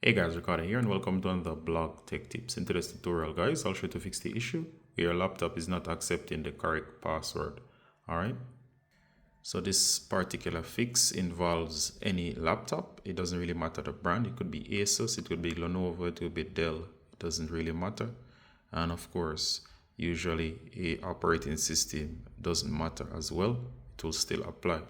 Hey guys, Ricardo here and welcome to another blog tech tips. In today's tutorial guys, I'll show you to fix the issue where your laptop is not accepting the correct password. Alright, so this particular fix involves any laptop. It doesn't really matter the brand. It could be Asus, it could be Lenovo, it could be Dell. It doesn't really matter. And of course, usually a operating system doesn't matter as well. It will still apply.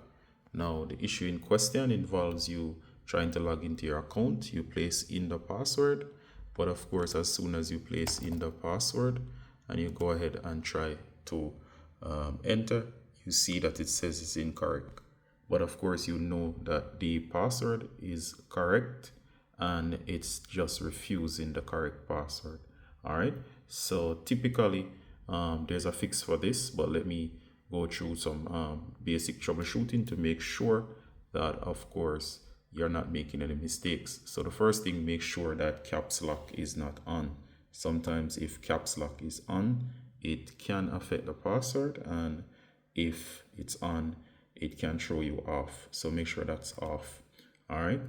Now, the issue in question involves you trying to log into your account. You place in the password, but of course, as soon as you place in the password and you go ahead and try to enter, you see that it says it's incorrect. But of course, you know that the password is correct and it's just refusing the correct password. All right, so typically there's a fix for this, but let me go through some basic troubleshooting to make sure that, of course, you're not making any mistakes. So the first thing, make sure that caps lock is not on. Sometimes if caps lock is on, it can affect the password, and if it's on, it can throw you off. So make sure that's off. All right.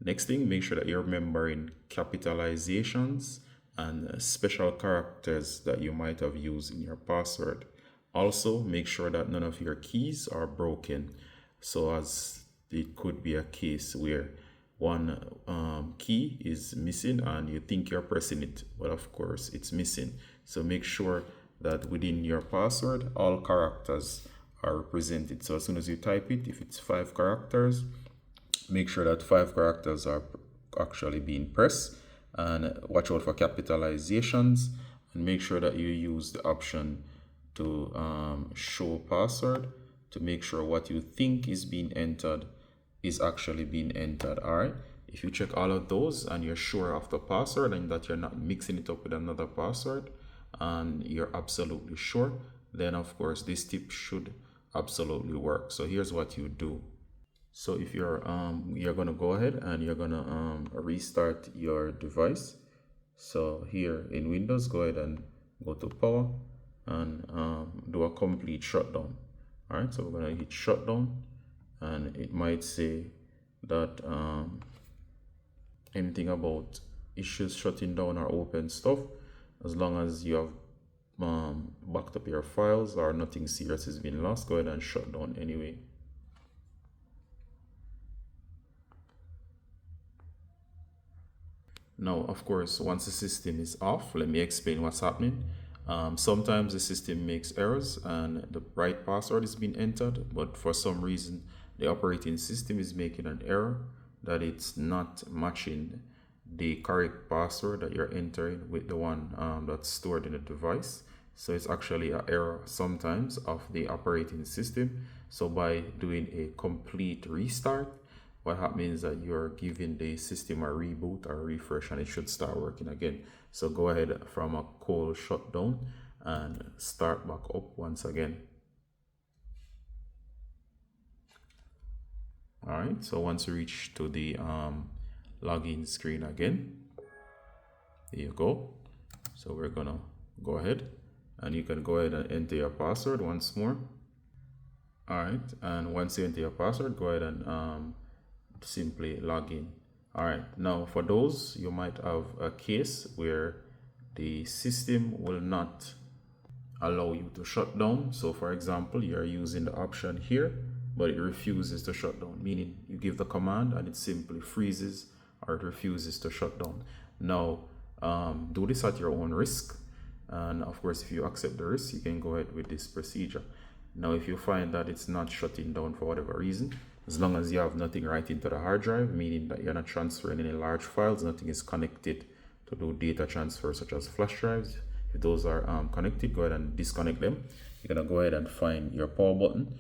Next thing, make sure that you're remembering capitalizations and special characters that you might have used in your password. Also, make sure that none of your keys are broken. So as it could be a case where one key is missing and you think you're pressing it, but of course it's missing. So make sure that within your password, all characters are represented. So as soon as you type it, if it's 5 characters, make sure that 5 characters are actually being pressed, and watch out for capitalizations, and make sure that you use the option to show password to make sure what you think is being entered is actually being entered. All right, if you check all of those and you're sure of the password and that you're not mixing it up with another password and you're absolutely sure, then of course this tip should absolutely work. So here's what you do. So if you're gonna go ahead and you're gonna restart your device. So here in Windows, go ahead and go to power and do a complete shutdown. All right, so we're gonna hit shutdown, and it might say that anything about issues shutting down or open stuff, as long as you have backed up your files or nothing serious has been lost, go ahead and shut down anyway. Now, of course, once the system is off, let me explain what's happening. Sometimes the system makes errors and the right password is being entered, but for some reason, the operating system is making an error that it's not matching the correct password that you're entering with the one that's stored in the device. So it's actually an error sometimes of the operating system. So by doing a complete restart, what happens is that you're giving the system a reboot or refresh, and it should start working again. So go ahead from a cold shutdown and start back up once again. All right, so once you reach to the login screen again, there you go. So we're gonna go ahead and you can go ahead and enter your password once more. All right, and once you enter your password, go ahead and simply log in. All right, now for those, you might have a case where the system will not allow you to shut down. So for example, you're using the option here, but it refuses to shut down, meaning you give the command and it simply freezes or it refuses to shut down. Now, do this at your own risk. And of course, if you accept the risk, you can go ahead with this procedure. Now, if you find that it's not shutting down for whatever reason, as long as you have nothing right into the hard drive, meaning that you're not transferring any large files, nothing is connected to do data transfer such as flash drives. If those are connected, go ahead and disconnect them. You're gonna go ahead and find your power button,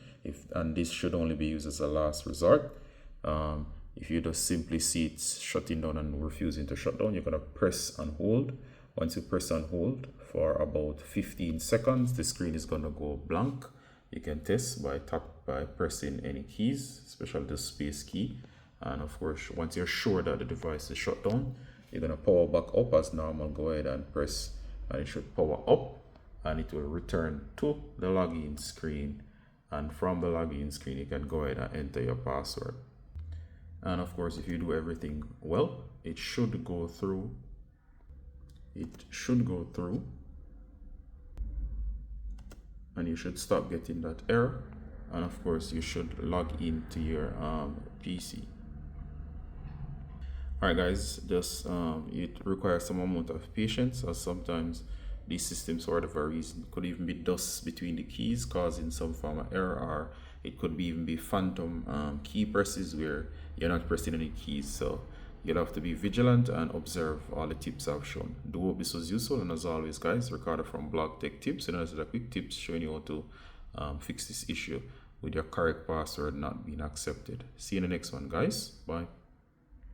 and this should only be used as a last resort. If you just simply see it's shutting down and refusing to shut down, you're gonna press and hold. Once you press and hold for about 15 seconds, the screen is gonna go blank. You can test by pressing any keys, especially the space key. And of course, once you're sure that the device is shut down, you're gonna power back up as normal. Go ahead and press, and it should power up, and it will return to the login screen. And from the login screen, you can go ahead and enter your password. And of course, if you do everything well, it should go through. And you should stop getting that error. And of course, you should log into your PC. Alright guys, just it requires some amount of patience, as sometimes these systems, for whatever reason, could even be dust between the keys causing some form of error, or it could even be phantom key presses where you're not pressing any keys. So you'll have to be vigilant and observe all the tips I've shown. Do hope this was useful, and as always guys, Ricardo from Blog Tech Tips, and those are the quick tips showing you how to fix this issue with your correct password not being accepted. See you in the next one guys. Bye.